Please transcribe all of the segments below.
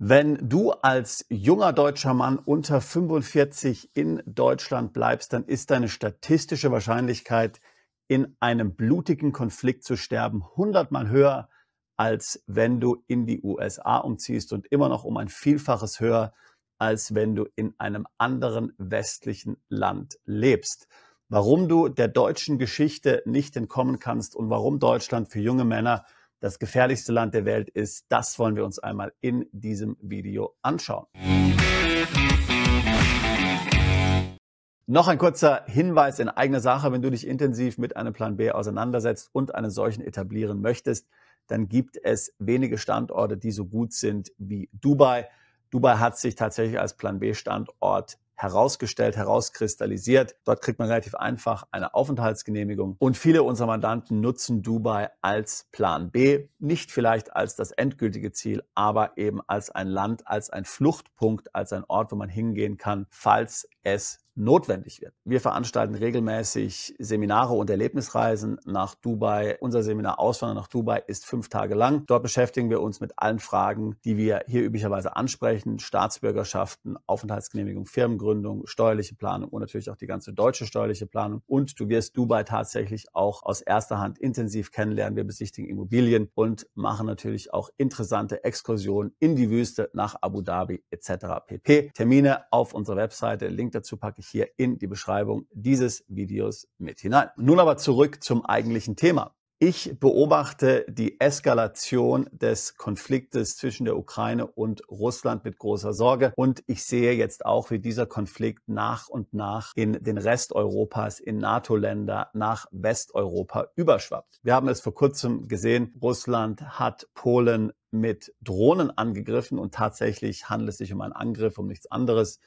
Wenn du als junger deutscher Mann unter 45 in Deutschland bleibst, dann ist deine statistische Wahrscheinlichkeit, in einem blutigen Konflikt zu sterben, 100-mal höher, als wenn du in die USA umziehst und immer noch um ein Vielfaches höher, als wenn du in einem anderen westlichen Land lebst. Warum du der deutschen Geschichte nicht entkommen kannst und warum Deutschland für junge Männer das gefährlichste Land der Welt ist, das wollen wir uns einmal in diesem Video anschauen. Noch ein kurzer Hinweis in eigener Sache: Wenn du dich intensiv mit einem Plan B auseinandersetzt und einen solchen etablieren möchtest, dann gibt es wenige Standorte, die so gut sind wie Dubai. Dubai hat sich tatsächlich als Plan B-Standort herausgestellt, herauskristallisiert. Dort kriegt man relativ einfach eine Aufenthaltsgenehmigung. Und viele unserer Mandanten nutzen Dubai als Plan B. Nicht vielleicht als das endgültige Ziel, aber eben als ein Land, als ein Fluchtpunkt, als ein Ort, wo man hingehen kann, falls es notwendig wird. Wir veranstalten regelmäßig Seminare und Erlebnisreisen nach Dubai. Unser Seminar Auswandern nach Dubai ist 5 Tage lang. Dort beschäftigen wir uns mit allen Fragen, die wir hier üblicherweise ansprechen: Staatsbürgerschaften, Aufenthaltsgenehmigung, Firmengründung, steuerliche Planung und natürlich auch die ganze deutsche steuerliche Planung. Und du wirst Dubai tatsächlich auch aus erster Hand intensiv kennenlernen. Wir besichtigen Immobilien und machen natürlich auch interessante Exkursionen in die Wüste, nach Abu Dhabi etc. pp. Termine auf unserer Webseite. Link dazu packe ich hier in die Beschreibung dieses Videos mit hinein. Nun aber zurück zum eigentlichen Thema. Ich beobachte die Eskalation des Konfliktes zwischen der Ukraine und Russland mit großer Sorge, und ich sehe jetzt auch, wie dieser Konflikt nach und nach in den Rest Europas, in NATO-Länder, nach Westeuropa überschwappt. Wir haben es vor kurzem gesehen: Russland hat Polen mit Drohnen angegriffen, und tatsächlich handelt es sich um einen Angriff, um nichts anderes.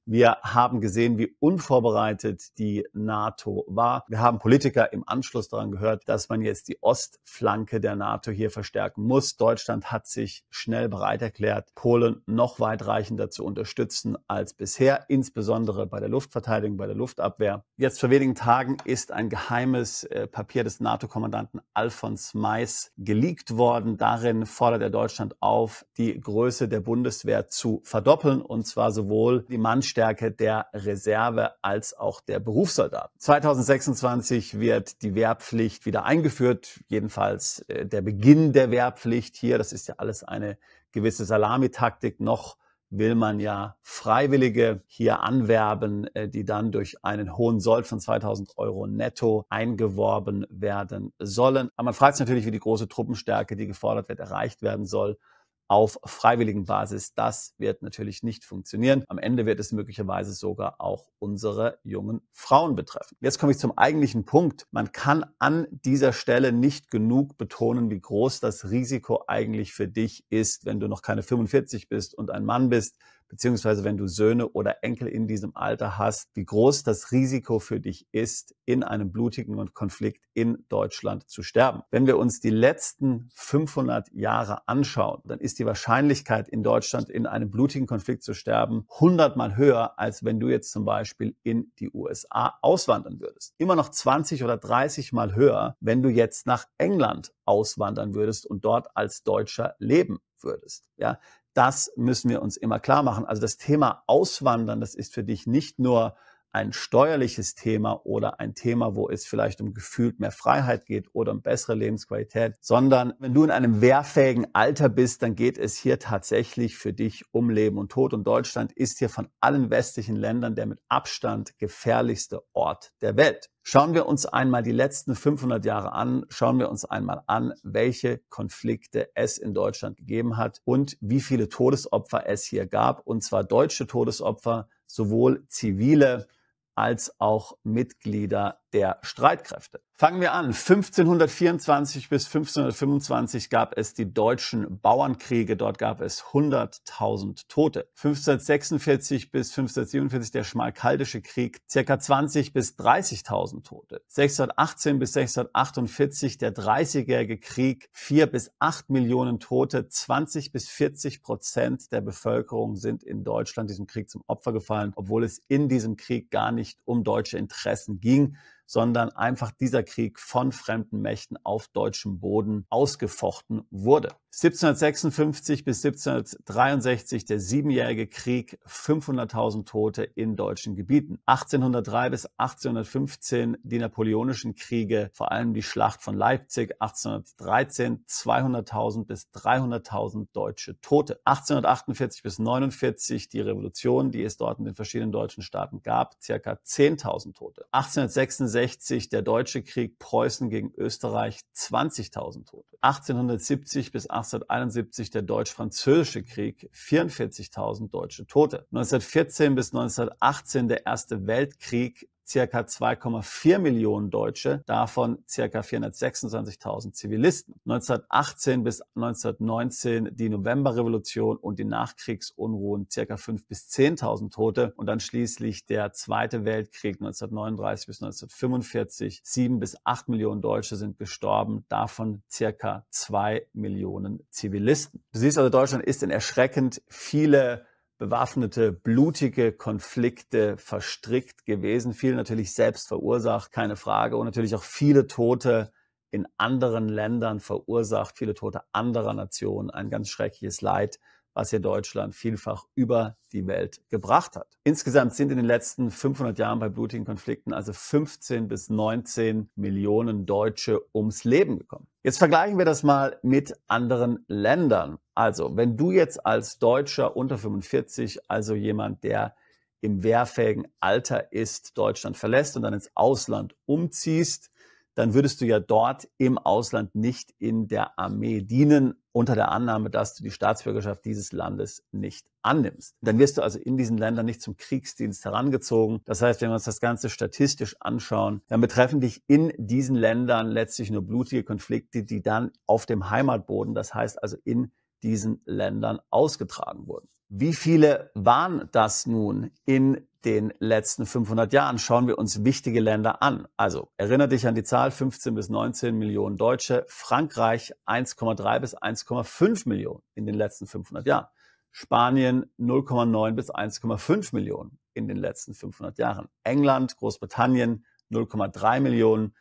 Wir haben gesehen, wie unvorbereitet die NATO war. Wir haben Politiker im Anschluss daran gehört, dass man jetzt die Ostflanke der NATO hier verstärken muss. Deutschland hat sich schnell bereit erklärt, Polen noch weitreichender zu unterstützen als bisher, insbesondere bei der Luftverteidigung, bei der Luftabwehr. Jetzt vor wenigen Tagen ist ein geheimes Papier des NATO-Kommandanten Alfons Mais geleakt worden. Darin fordert er Deutschland auf, die Größe der Bundeswehr zu verdoppeln, und zwar sowohl die Mannstärke der Reserve als auch der Berufssoldaten. 2026 wird die Wehrpflicht wieder eingeführt, jedenfalls der Beginn der Wehrpflicht hier. Das ist ja alles eine gewisse Salamitaktik. Noch will man ja Freiwillige hier anwerben, die dann durch einen hohen Sold von 2.000 Euro netto eingeworben werden sollen. Aber man fragt sich natürlich, wie die große Truppenstärke, die gefordert wird, erreicht werden soll auf freiwilligen Basis. Das wird natürlich nicht funktionieren. Am Ende wird es möglicherweise sogar auch unsere jungen Frauen betreffen. Jetzt komme ich zum eigentlichen Punkt. Man kann an dieser Stelle nicht genug betonen, wie groß das Risiko eigentlich für dich ist, wenn du noch keine 45 bist und ein Mann bist, beziehungsweise wenn du Söhne oder Enkel in diesem Alter hast, wie groß das Risiko für dich ist, in einem blutigen Konflikt in Deutschland zu sterben. Wenn wir uns die letzten 500 Jahre anschauen, dann ist die Wahrscheinlichkeit, in Deutschland in einem blutigen Konflikt zu sterben, 100-mal höher, als wenn du jetzt zum Beispiel in die USA auswandern würdest. Immer noch 20 oder 30-mal höher, wenn du jetzt nach England auswandern würdest und dort als Deutscher leben würdest. Ja, das müssen wir uns immer klar machen. Also das Thema Auswandern, das ist für dich nicht nur ein steuerliches Thema oder ein Thema, wo es vielleicht um gefühlt mehr Freiheit geht oder um bessere Lebensqualität, sondern wenn du in einem wehrfähigen Alter bist, dann geht es hier tatsächlich für dich um Leben und Tod. Und Deutschland ist hier von allen westlichen Ländern der mit Abstand gefährlichste Ort der Welt. Schauen wir uns einmal die letzten 500 Jahre an. Schauen wir uns einmal an, welche Konflikte es in Deutschland gegeben hat und wie viele Todesopfer es hier gab. Und zwar deutsche Todesopfer, sowohl zivile als auch Mitglieder der Streitkräfte. Fangen wir an. 1524 bis 1525 gab es die deutschen Bauernkriege. Dort gab es 100.000 Tote. 1546 bis 1547 der Schmalkaldische Krieg, ca. 20 bis 30.000 Tote. 1618 bis 1648 der Dreißigjährige Krieg, 4 bis 8 Millionen Tote. 20 bis 40% der Bevölkerung sind in Deutschland diesem Krieg zum Opfer gefallen, obwohl es in diesem Krieg gar nicht um deutsche Interessen ging, sondern einfach dieser Krieg von fremden Mächten auf deutschem Boden ausgefochten wurde. 1756 bis 1763 der Siebenjährige Krieg, 500.000 Tote in deutschen Gebieten. 1803 bis 1815 die Napoleonischen Kriege, vor allem die Schlacht von Leipzig. 1813 200.000 bis 300.000 deutsche Tote. 1848 bis 49 die Revolution, die es dort in den verschiedenen deutschen Staaten gab, ca. 10.000 Tote. 1866 der Deutsche Krieg, Preußen gegen Österreich, 20.000 Tote. 1870 bis 1871 der Deutsch-Französische Krieg, 44.000 deutsche Tote. 1914 bis 1918 der Erste Weltkrieg, ca. 2,4 Millionen Deutsche, davon ca. 426.000 Zivilisten. 1918 bis 1919 die Novemberrevolution und die Nachkriegsunruhen, ca. 5.000 bis 10.000 Tote. Und dann schließlich der Zweite Weltkrieg 1939 bis 1945. 7 bis 8 Millionen Deutsche sind gestorben, davon ca. 2 Millionen Zivilisten. Du siehst also, Deutschland ist in erschreckend viele bewaffnete, blutige Konflikte verstrickt gewesen. Viel natürlich selbst verursacht, keine Frage. Und natürlich auch viele Tote in anderen Ländern verursacht, viele Tote anderer Nationen. Ein ganz schreckliches Leid, was hier Deutschland vielfach über die Welt gebracht hat. Insgesamt sind in den letzten 500 Jahren bei blutigen Konflikten also 15 bis 19 Millionen Deutsche ums Leben gekommen. Jetzt vergleichen wir das mal mit anderen Ländern. Also, wenn du jetzt als Deutscher unter 45, also jemand, der im wehrfähigen Alter ist, Deutschland verlässt und dann ins Ausland umziehst, dann würdest du ja dort im Ausland nicht in der Armee dienen, unter der Annahme, dass du die Staatsbürgerschaft dieses Landes nicht annimmst. Dann wirst du also in diesen Ländern nicht zum Kriegsdienst herangezogen. Das heißt, wenn wir uns das Ganze statistisch anschauen, dann betreffen dich in diesen Ländern letztlich nur blutige Konflikte, die dann auf dem Heimatboden, das heißt also in diesen Ländern ausgetragen wurden. Wie viele waren das nun in den letzten 500 Jahren? Schauen wir uns wichtige Länder an. Also erinnere dich an die Zahl 15 bis 19 Millionen Deutsche. Frankreich 1,3 bis 1,5 Millionen in den letzten 500 Jahren. Spanien 0,9 bis 1,5 Millionen in den letzten 500 Jahren. England, Großbritannien 0,3 Millionen.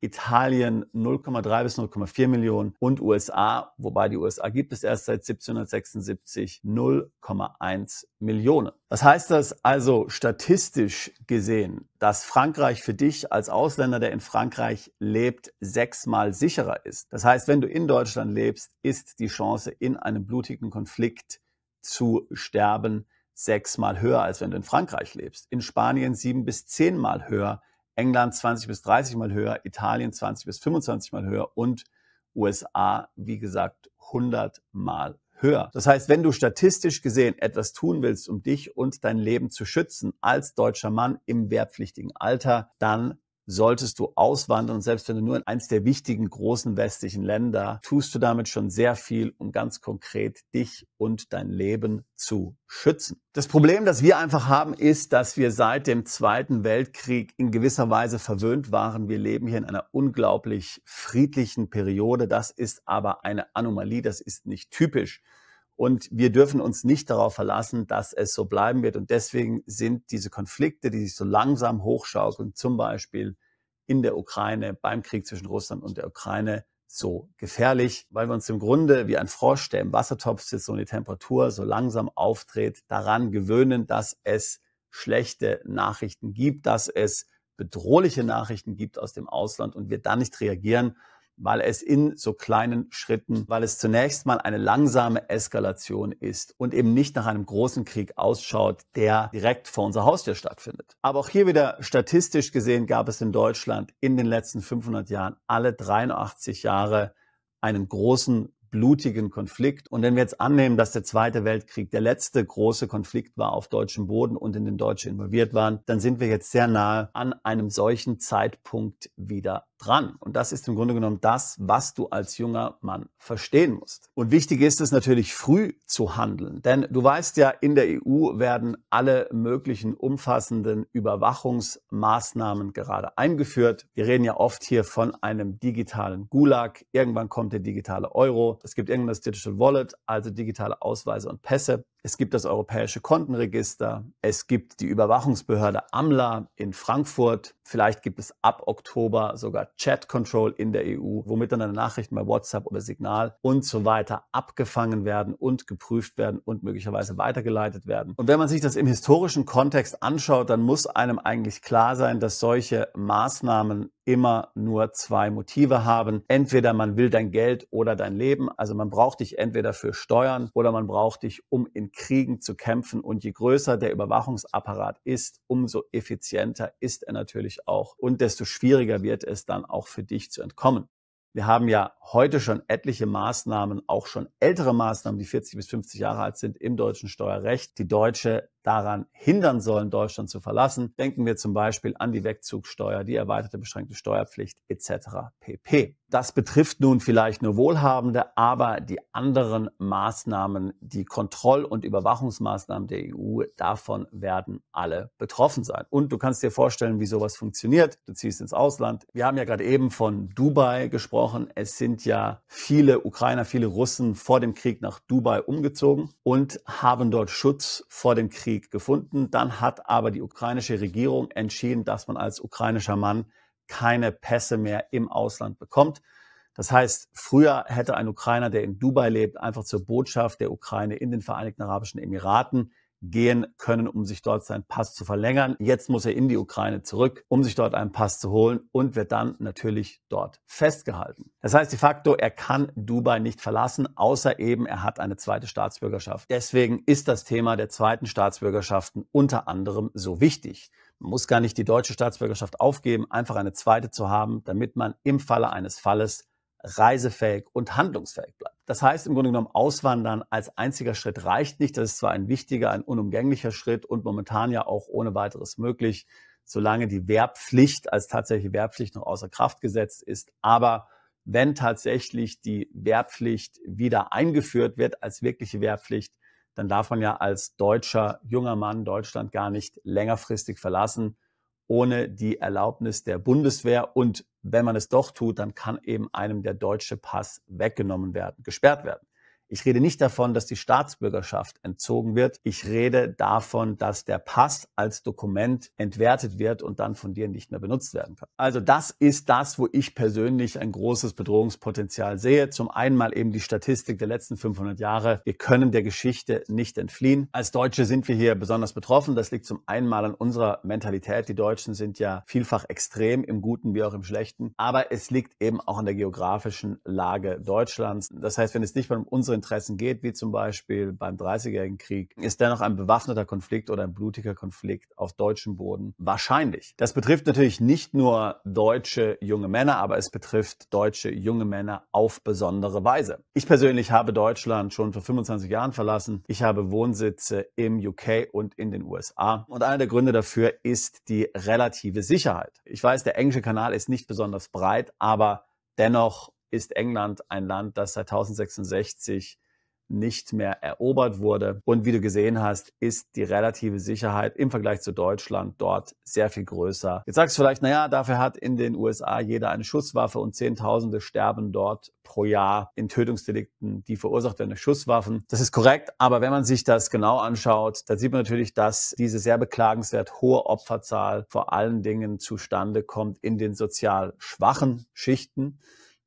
Italien 0,3 bis 0,4 Millionen und USA, wobei die USA gibt es erst seit 1776, 0,1 Millionen. Was heißt das also statistisch gesehen, dass Frankreich für dich als Ausländer, der in Frankreich lebt, 6-mal sicherer ist? Das heißt, wenn du in Deutschland lebst, ist die Chance, in einem blutigen Konflikt zu sterben, 6-mal höher, als wenn du in Frankreich lebst. In Spanien 7 bis 10-mal höher. England 20 bis 30 Mal höher, Italien 20 bis 25 Mal höher und USA, wie gesagt, 100 Mal höher. Das heißt, wenn du statistisch gesehen etwas tun willst, um dich und dein Leben zu schützen als deutscher Mann im wehrpflichtigen Alter, dann solltest du auswandern. Und selbst wenn du nur in eins der wichtigen großen westlichen Länder, tust du damit schon sehr viel, um ganz konkret dich und dein Leben zu schützen. Das Problem, das wir einfach haben, ist, dass wir seit dem Zweiten Weltkrieg in gewisser Weise verwöhnt waren. Wir leben hier in einer unglaublich friedlichen Periode. Das ist aber eine Anomalie, das ist nicht typisch. Und wir dürfen uns nicht darauf verlassen, dass es so bleiben wird. Und deswegen sind diese Konflikte, die sich so langsam hochschaukeln, zum Beispiel in der Ukraine, beim Krieg zwischen Russland und der Ukraine, so gefährlich, weil wir uns im Grunde wie ein Frosch, der im Wassertopf sitzt und die Temperatur so langsam aufdreht, daran gewöhnen, dass es schlechte Nachrichten gibt, dass es bedrohliche Nachrichten gibt aus dem Ausland und wir dann nicht reagieren, weil es in so kleinen Schritten, weil es zunächst mal eine langsame Eskalation ist und eben nicht nach einem großen Krieg ausschaut, der direkt vor unserer Haustür stattfindet. Aber auch hier wieder statistisch gesehen gab es in Deutschland in den letzten 500 Jahren alle 83 Jahre einen großen blutigen Konflikt. Und wenn wir jetzt annehmen, dass der Zweite Weltkrieg der letzte große Konflikt war auf deutschem Boden und in den Deutsche involviert waren, dann sind wir jetzt sehr nahe an einem solchen Zeitpunkt wieder dran. Und das ist im Grunde genommen das, was du als junger Mann verstehen musst. Und wichtig ist es natürlich, früh zu handeln. Denn du weißt ja, in der EU werden alle möglichen umfassenden Überwachungsmaßnahmen gerade eingeführt. Wir reden ja oft hier von einem digitalen Gulag. Irgendwann kommt der digitale Euro. Es gibt irgendwann das Digital Wallet, also digitale Ausweise und Pässe. Es gibt das Europäische Kontenregister. Es gibt die Überwachungsbehörde AMLA in Frankfurt. Vielleicht gibt es ab Oktober sogar Chat Control in der EU, womit dann deine Nachrichten bei WhatsApp oder Signal und so weiter abgefangen werden und geprüft werden und möglicherweise weitergeleitet werden. Und wenn man sich das im historischen Kontext anschaut, dann muss einem eigentlich klar sein, dass solche Maßnahmen immer nur zwei Motive haben. Entweder man will dein Geld oder dein Leben. Also man braucht dich entweder für Steuern oder man braucht dich, um in Kriegen zu kämpfen. Und je größer der Überwachungsapparat ist, umso effizienter ist er natürlich auch. Und desto schwieriger wird es dann auch für dich zu entkommen. Wir haben ja heute schon etliche Maßnahmen, auch schon ältere Maßnahmen, die 40 bis 50 Jahre alt sind, im deutschen Steuerrecht, die Deutsche daran hindern sollen, Deutschland zu verlassen. Denken wir zum Beispiel an die Wegzugssteuer, die erweiterte beschränkte Steuerpflicht etc. pp. Das betrifft nun vielleicht nur Wohlhabende, aber die anderen Maßnahmen, die Kontroll- und Überwachungsmaßnahmen der EU, davon werden alle betroffen sein. Und du kannst dir vorstellen, wie sowas funktioniert. Du ziehst ins Ausland. Wir haben ja gerade eben von Dubai gesprochen. Es sind ja viele Ukrainer, viele Russen vor dem Krieg nach Dubai umgezogen und haben dort Schutz vor dem Krieg gefunden. Dann hat aber die ukrainische Regierung entschieden, dass man als ukrainischer Mann keine Pässe mehr im Ausland bekommt. Das heißt, früher hätte ein Ukrainer, der in Dubai lebt, einfach zur Botschaft der Ukraine in den Vereinigten Arabischen Emiraten gehen können, um sich dort seinen Pass zu verlängern. Jetzt muss er in die Ukraine zurück, um sich dort einen Pass zu holen und wird dann natürlich dort festgehalten. Das heißt de facto, er kann Dubai nicht verlassen, außer eben er hat eine zweite Staatsbürgerschaft. Deswegen ist das Thema der zweiten Staatsbürgerschaften unter anderem so wichtig. Man muss gar nicht die deutsche Staatsbürgerschaft aufgeben, einfach eine zweite zu haben, damit man im Falle eines Falles reisefähig und handlungsfähig bleibt. Das heißt im Grunde genommen, Auswandern als einziger Schritt reicht nicht. Das ist zwar ein wichtiger, ein unumgänglicher Schritt und momentan ja auch ohne weiteres möglich, solange die Wehrpflicht als tatsächliche Wehrpflicht noch außer Kraft gesetzt ist. Aber wenn tatsächlich die Wehrpflicht wieder eingeführt wird als wirkliche Wehrpflicht, dann darf man ja als deutscher junger Mann Deutschland gar nicht längerfristig verlassen, ohne die Erlaubnis der Bundeswehr. Und wenn man es doch tut, dann kann eben einem der deutsche Pass weggenommen werden, gesperrt werden. Ich rede nicht davon, dass die Staatsbürgerschaft entzogen wird. Ich rede davon, dass der Pass als Dokument entwertet wird und dann von dir nicht mehr benutzt werden kann. Also das ist das, wo ich persönlich ein großes Bedrohungspotenzial sehe. Zum einen mal eben die Statistik der letzten 500 Jahre. Wir können der Geschichte nicht entfliehen. Als Deutsche sind wir hier besonders betroffen. Das liegt zum einen mal an unserer Mentalität. Die Deutschen sind ja vielfach extrem, im Guten wie auch im Schlechten. Aber es liegt eben auch an der geografischen Lage Deutschlands. Das heißt, wenn es nicht um unsere Interessen geht, wie zum Beispiel beim Dreißigjährigen Krieg, ist dennoch ein bewaffneter Konflikt oder ein blutiger Konflikt auf deutschem Boden wahrscheinlich. Das betrifft natürlich nicht nur deutsche junge Männer, aber es betrifft deutsche junge Männer auf besondere Weise. Ich persönlich habe Deutschland schon vor 25 Jahren verlassen. Ich habe Wohnsitze im UK und in den USA. Und einer der Gründe dafür ist die relative Sicherheit. Ich weiß, der englische Kanal ist nicht besonders breit, aber dennoch ist England ein Land, das seit 1066 nicht mehr erobert wurde. Und wie du gesehen hast, ist die relative Sicherheit im Vergleich zu Deutschland dort sehr viel größer. Jetzt sagst du vielleicht, naja, dafür hat in den USA jeder eine Schusswaffe und Zehntausende sterben dort pro Jahr in Tötungsdelikten, die verursacht werden durch Schusswaffen. Das ist korrekt, aber wenn man sich das genau anschaut, dann sieht man natürlich, dass diese sehr beklagenswert hohe Opferzahl vor allen Dingen zustande kommt in den sozial schwachen Schichten.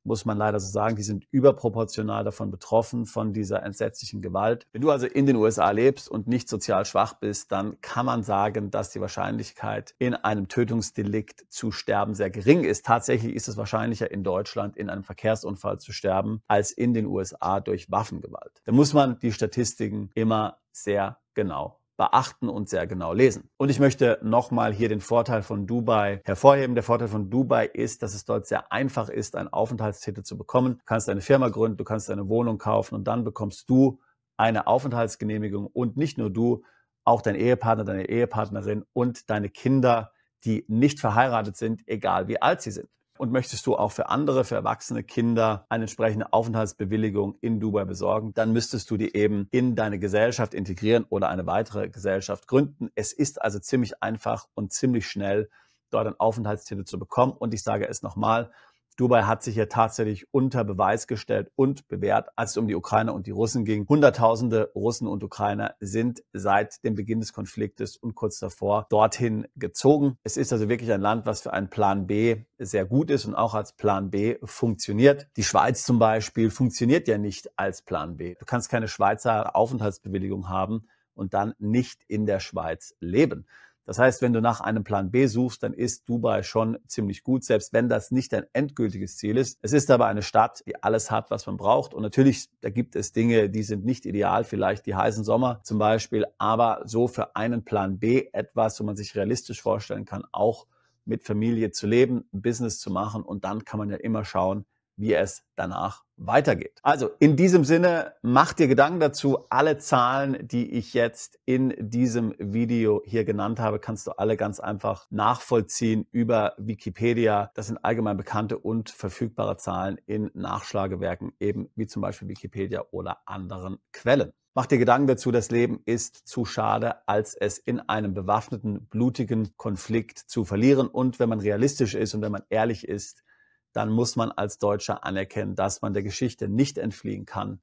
Muss man leider so sagen, die sind überproportional davon betroffen, von dieser entsetzlichen Gewalt. Wenn du also in den USA lebst und nicht sozial schwach bist, dann kann man sagen, dass die Wahrscheinlichkeit, in einem Tötungsdelikt zu sterben, sehr gering ist. Tatsächlich ist es wahrscheinlicher, in Deutschland in einem Verkehrsunfall zu sterben, als in den USA durch Waffengewalt. Da muss man die Statistiken immer sehr genau beachten und sehr genau lesen. Und ich möchte nochmal hier den Vorteil von Dubai hervorheben. Der Vorteil von Dubai ist, dass es dort sehr einfach ist, einen Aufenthaltstitel zu bekommen. Du kannst eine Firma gründen, du kannst eine Wohnung kaufen und dann bekommst du eine Aufenthaltsgenehmigung und nicht nur du, auch dein Ehepartner, deine Ehepartnerin und deine Kinder, die nicht verheiratet sind, egal wie alt sie sind. Und möchtest du auch für andere, für erwachsene Kinder eine entsprechende Aufenthaltsbewilligung in Dubai besorgen, dann müsstest du die eben in deine Gesellschaft integrieren oder eine weitere Gesellschaft gründen. Es ist also ziemlich einfach und ziemlich schnell, dort einen Aufenthaltstitel zu bekommen. Und ich sage es nochmal, Dubai hat sich ja tatsächlich unter Beweis gestellt und bewährt, als es um die Ukrainer und die Russen ging. Hunderttausende Russen und Ukrainer sind seit dem Beginn des Konfliktes und kurz davor dorthin gezogen. Es ist also wirklich ein Land, was für einen Plan B sehr gut ist und auch als Plan B funktioniert. Die Schweiz zum Beispiel funktioniert ja nicht als Plan B. Du kannst keine Schweizer Aufenthaltsbewilligung haben und dann nicht in der Schweiz leben. Das heißt, wenn du nach einem Plan B suchst, dann ist Dubai schon ziemlich gut, selbst wenn das nicht ein endgültiges Ziel ist. Es ist aber eine Stadt, die alles hat, was man braucht. Und natürlich, da gibt es Dinge, die sind nicht ideal, vielleicht die heißen Sommer zum Beispiel, aber so für einen Plan B etwas, wo man sich realistisch vorstellen kann, auch mit Familie zu leben, ein Business zu machen, und dann kann man ja immer schauen, wie es danach weitergeht. Also in diesem Sinne, mach dir Gedanken dazu. Alle Zahlen, die ich jetzt in diesem Video hier genannt habe, kannst du alle ganz einfach nachvollziehen über Wikipedia. Das sind allgemein bekannte und verfügbare Zahlen in Nachschlagewerken, eben wie zum Beispiel Wikipedia oder anderen Quellen. Mach dir Gedanken dazu, das Leben ist zu schade, als es in einem bewaffneten, blutigen Konflikt zu verlieren. Und wenn man realistisch ist und wenn man ehrlich ist, dann muss man als Deutscher anerkennen, dass man der Geschichte nicht entfliehen kann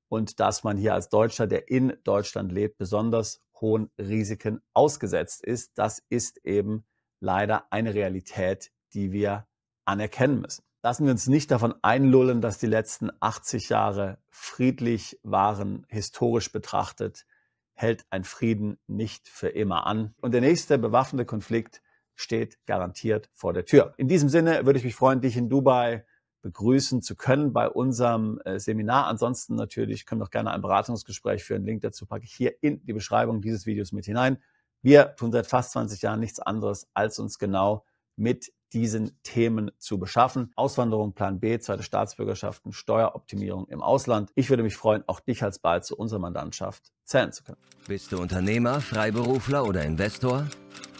und dass man hier als Deutscher, der in Deutschland lebt, besonders hohen Risiken ausgesetzt ist. Das ist eben leider eine Realität, die wir anerkennen müssen. Lassen wir uns nicht davon einlullen, dass die letzten 80 Jahre friedlich waren. Historisch betrachtet hält ein Frieden nicht für immer an. Und der nächste bewaffnete Konflikt steht garantiert vor der Tür. In diesem Sinne würde ich mich freuen, dich in Dubai begrüßen zu können bei unserem Seminar. Ansonsten natürlich können wir auch gerne ein Beratungsgespräch führen. Link dazu packe ich hier in die Beschreibung dieses Videos mit hinein. Wir tun seit fast 20 Jahren nichts anderes, als uns genau mit diesen Themen zu beschaffen. Auswanderung, Plan B, zweite Staatsbürgerschaften, Steueroptimierung im Ausland. Ich würde mich freuen, auch dich alsbald zu unserer Mandantschaft zählen zu können. Bist du Unternehmer, Freiberufler oder Investor?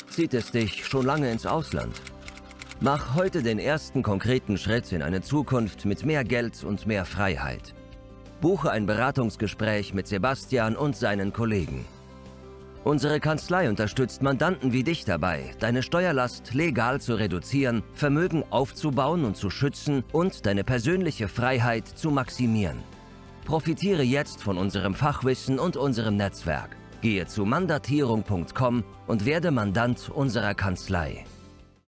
Zieht es dich schon lange ins Ausland? Mach heute den ersten konkreten Schritt in eine Zukunft mit mehr Geld und mehr Freiheit. Buche ein Beratungsgespräch mit Sebastian und seinen Kollegen. Unsere Kanzlei unterstützt Mandanten wie dich dabei, deine Steuerlast legal zu reduzieren, Vermögen aufzubauen und zu schützen und deine persönliche Freiheit zu maximieren. Profitiere jetzt von unserem Fachwissen und unserem Netzwerk. Gehe zu mandatierung.com und werde Mandant unserer Kanzlei.